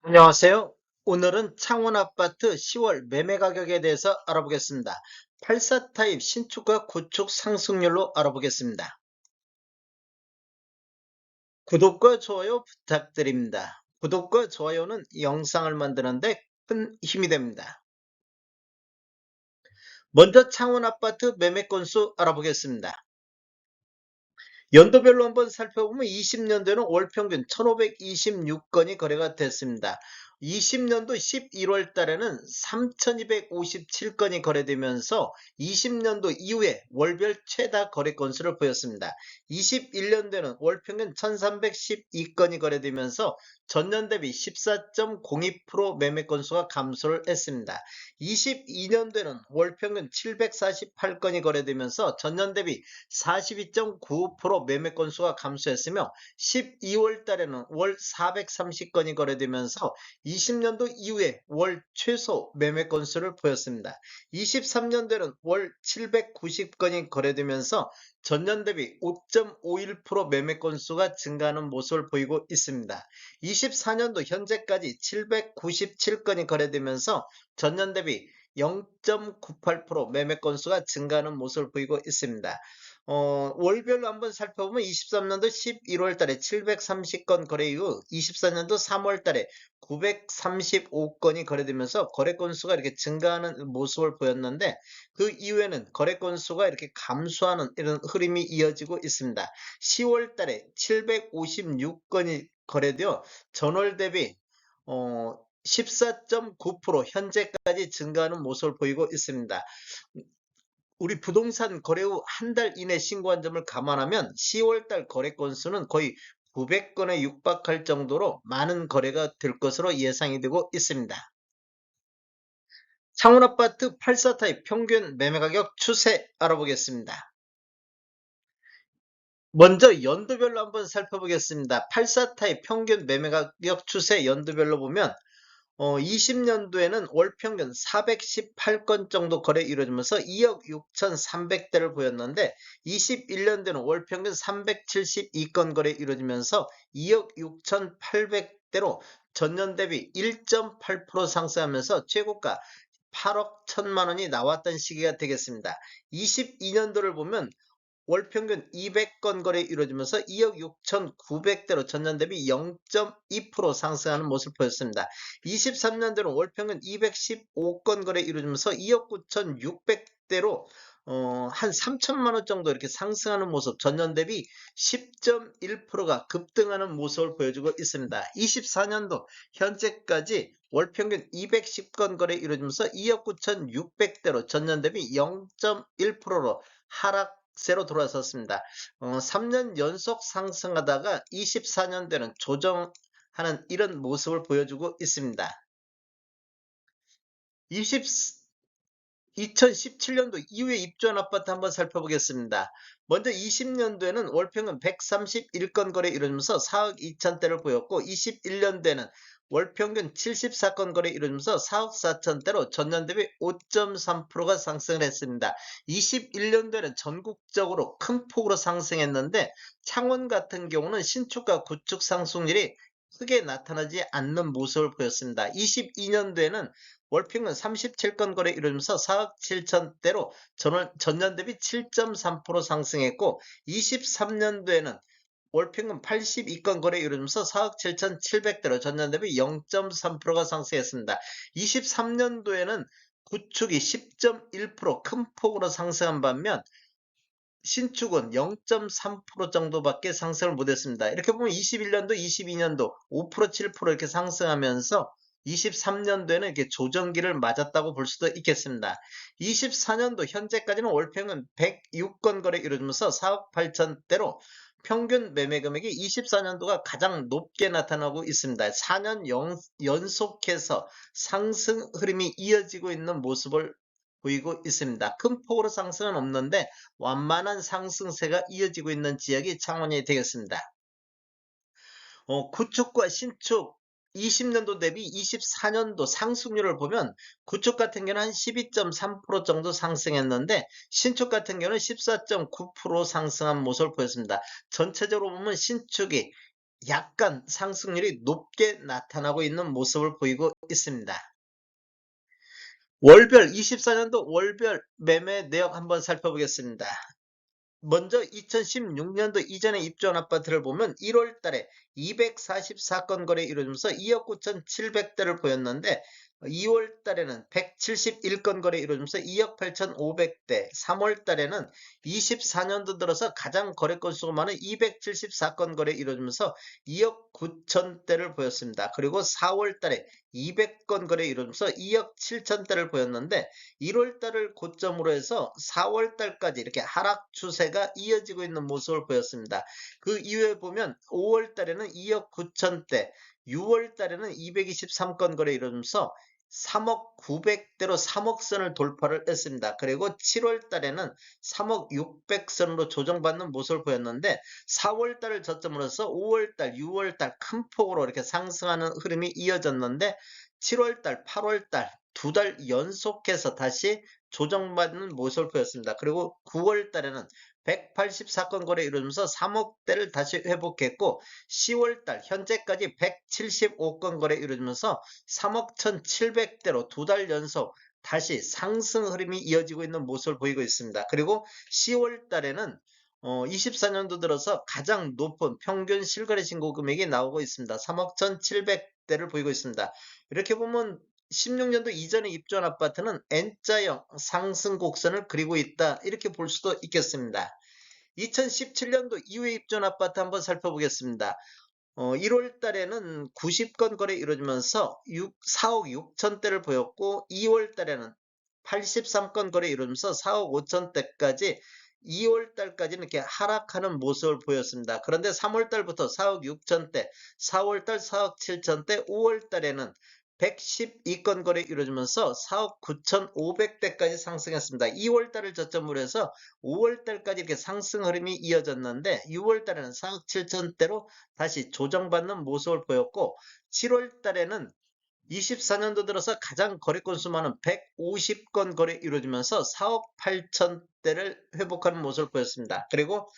안녕하세요. 오늘은 창원아파트 10월 매매 가격에 대해서 알아보겠습니다. 84 타입 신축과 구축 상승률로 알아보겠습니다. 구독과 좋아요 부탁드립니다. 구독과 좋아요는 영상을 만드는데 큰 힘이 됩니다. 먼저 창원아파트 매매 건수 알아보겠습니다. 연도별로 한번 살펴보면 20년도에는 월 평균 1526건이 거래가 됐습니다. 20년도 11월 달에는 3257건이 거래되면서 20년도 이후에 월별 최다 거래 건수를 보였습니다. 21년도에는 월 평균 1312건이 거래되면서 전년 대비 14.02% 매매 건수가 감소를 했습니다. 22년도에는 월 평균 748건이 거래되면서 전년 대비 42.95% 매매 건수가 감소했으며 12월 달에는 월 430건이 거래되면서 20년도 이후에 월 최소 매매 건수를 보였습니다. 23년도에는 월 790건이 거래되면서 전년 대비 5.51% 매매 건수가 증가하는 모습을 보이고 있습니다. 24년도 현재까지 797건이 거래되면서 전년 대비 0.98% 매매 건수가 증가하는 모습을 보이고 있습니다. 월별로 한번 살펴보면 23년도 11월 달에 730건 거래 이후 24년도 3월 달에 935건이 거래되면서 거래 건수가 이렇게 증가하는 모습을 보였는데 그 이후에는 거래 건수가 이렇게 감소하는 이런 흐름이 이어지고 있습니다. 10월 달에 756건이 거래되어 전월 대비 14.9% 현재까지 증가하는 모습을 보이고 있습니다. 우리 부동산 거래 후 한 달 이내 신고한 점을 감안하면 10월 달 거래 건수는 거의 900건에 육박할 정도로 많은 거래가 될 것으로 예상이 되고 있습니다. 창원아파트 84 타입 평균 매매 가격 추세 알아보겠습니다. 먼저 연도별로 한번 살펴보겠습니다. 84 타입 평균 매매 가격 추세 연도별로 보면 20년도에는 월 평균 418건 정도 거래 이루어지면서 2억 6,300대를 보였는데 21년도에는 월 평균 372건 거래 이루어지면서 2억 6,800대로 전년 대비 1.8% 상승하면서 최고가 8억 1천만 원이 나왔던 시기가 되겠습니다. 22년도를 보면 월 평균 200건 거래 이루어지면서 2억 6,900대로 전년 대비 0.2% 상승하는 모습을 보였습니다. 23년도는 월 평균 215건 거래 이루어지면서 2억 9,600대로 한 3천만 원 정도 이렇게 상승하는 모습, 전년 대비 10.1%가 급등하는 모습을 보여주고 있습니다. 24년도 현재까지 월 평균 210건 거래 이루어지면서 2억 9,600대로 전년 대비 0.1%로 하락세로 돌아섰습니다. 3년 연속 상승하다가 24년도에는 조정하는 이런 모습을 보여주고 있습니다. 2017년도 이후에 입주한 아파트 한번 살펴보겠습니다. 먼저 20년도에는 월평균 131건 거래 이루어지면서 4억 2천대를 보였고 21년도에는 월평균 74건 거래 이루어지면서 4억 4천대로 전년 대비 5.3%가 상승을 했습니다. 21년도에는 전국적으로 큰 폭으로 상승했는데 창원 같은 경우는 신축과 구축 상승률이 크게 나타나지 않는 모습을 보였습니다. 22년도에는 월평균 37건 거래 이루어지면서 4억 7천대로 전년 대비 7.3% 상승했고 23년도에는 월평균 82건 거래 이루어지면서 4억 7,700대로 전년 대비 0.3%가 상승했습니다. 23년도에는 구축이 10.1%큰 폭으로 상승한 반면 신축은 0.3% 정도밖에 상승을 못했습니다. 이렇게 보면 21년도, 22년도 5%, 7% 이렇게 상승하면서 23년도에는 이렇게 조정기를 맞았다고 볼 수도 있겠습니다. 24년도 현재까지는 월평균 106건 거래 이루어지면서 4억 8천대로 평균 매매 금액이 24년도가 가장 높게 나타나고 있습니다. 4년 연속해서 상승 흐름이 이어지고 있는 모습을 보이고 있습니다. 큰 폭으로 상승은 없는데 완만한 상승세가 이어지고 있는 지역이 창원이 되겠습니다. 구축과 신축 20년도 대비 24년도 상승률을 보면 구축 같은 경우는 한 12.3% 정도 상승했는데 신축 같은 경우는 14.9% 상승한 모습을 보였습니다. 전체적으로 보면 신축이 약간 상승률이 높게 나타나고 있는 모습을 보이고 있습니다. 월별 24년도 월별 매매 내역 한번 살펴보겠습니다. 먼저 2016년도 이전에 입주한 아파트를 보면 1월 달에 244건 거래 이루어지면서 2억 9,700대를 보였는데 2월 달에는 171건 거래 이루어지면서 2억 8,500대, 3월 달에는 24년도 들어서 가장 거래 건수가 많은 274건 거래 이루어지면서 2억 9천대를 보였습니다. 그리고 4월 달에 200건 거래 이루어지면서 2억 7천대를 보였는데 1월 달을 고점으로 해서 4월 달까지 이렇게 하락 추세가 이어지고 있는 모습을 보였습니다. 그 이후에 보면 5월 달에는 2억 9천대, 6월 달에는 223건 거래 이루어지면서 3억 900대로 3억 선을 돌파를 했습니다. 그리고 7월 달에는 3억 600선으로 조정받는 모습을 보였는데 4월 달을 저점으로 해서 5월 달, 6월 달 큰 폭으로 이렇게 상승하는 흐름이 이어졌는데 7월 달, 8월 달 두 달 연속해서 다시 조정받는 모습을 보였습니다. 그리고 9월 달에는 184건 거래 이루어지면서 3억대를 다시 회복했고 10월 달 현재까지 175건 거래 이루어지면서 3억 1,700대로 두 달 연속 다시 상승 흐름이 이어지고 있는 모습을 보이고 있습니다. 그리고 10월 달에는 24년도 들어서 가장 높은 평균 실거래 신고 금액이 나오고 있습니다. 3억 1,700대를 보이고 있습니다. 이렇게 보면 16년도 이전에 입주한 아파트는 N자형 상승 곡선을 그리고 있다, 이렇게 볼 수도 있겠습니다. 2017년도 이후에 입주한 아파트 한번 살펴보겠습니다. 1월 달에는 90건 거래 이루어지면서 4억 6천대를 보였고 2월 달에는 83건 거래 이루어지면서 4억 5천대까지 2월 달까지는 이렇게 하락하는 모습을 보였습니다. 그런데 3월 달부터 4억 6천대, 4월 달 4억 7천대, 5월 달에는 112건 거래 이루어지면서 4억 9,500대까지 상승했습니다. 2월 달을 저점으로 해서 5월 달까지 이렇게 상승 흐름이 이어졌는데 6월 달에는 4억 7천대로 다시 조정받는 모습을 보였고 7월 달에는 24년도 들어서 가장 거래 건수 많은 150건 거래 이루어지면서 4억 8천대를 회복하는 모습을 보였습니다. 그리고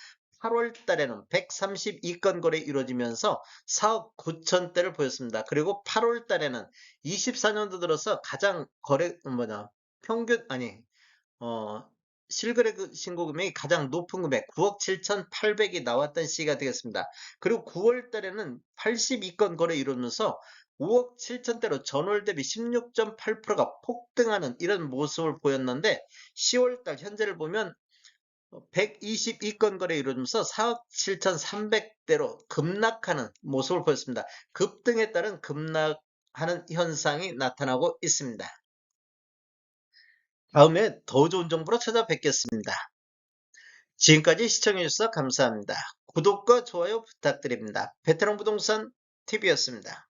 8월 달에는 132건 거래 이루어지면서 4억 9천대를 보였습니다. 그리고 8월 달에는 24년도 들어서 가장 평균 어, 실거래 신고 금액이 가장 높은 금액 9억 7,800이 나왔던 시기가 되겠습니다. 그리고 9월 달에는 82건 거래 이루면서 5억 7천대로 전월 대비 16.8%가 폭등하는 이런 모습을 보였는데 10월 달 현재를 보면 122건 거래 이루어지면서 4억 7,300대로 급락하는 모습을 보였습니다. 급등에 따른 급락하는 현상이 나타나고 있습니다. 다음에 더 좋은 정보로 찾아뵙겠습니다. 지금까지 시청해주셔서 감사합니다. 구독과 좋아요 부탁드립니다. 베테랑 부동산 TV였습니다.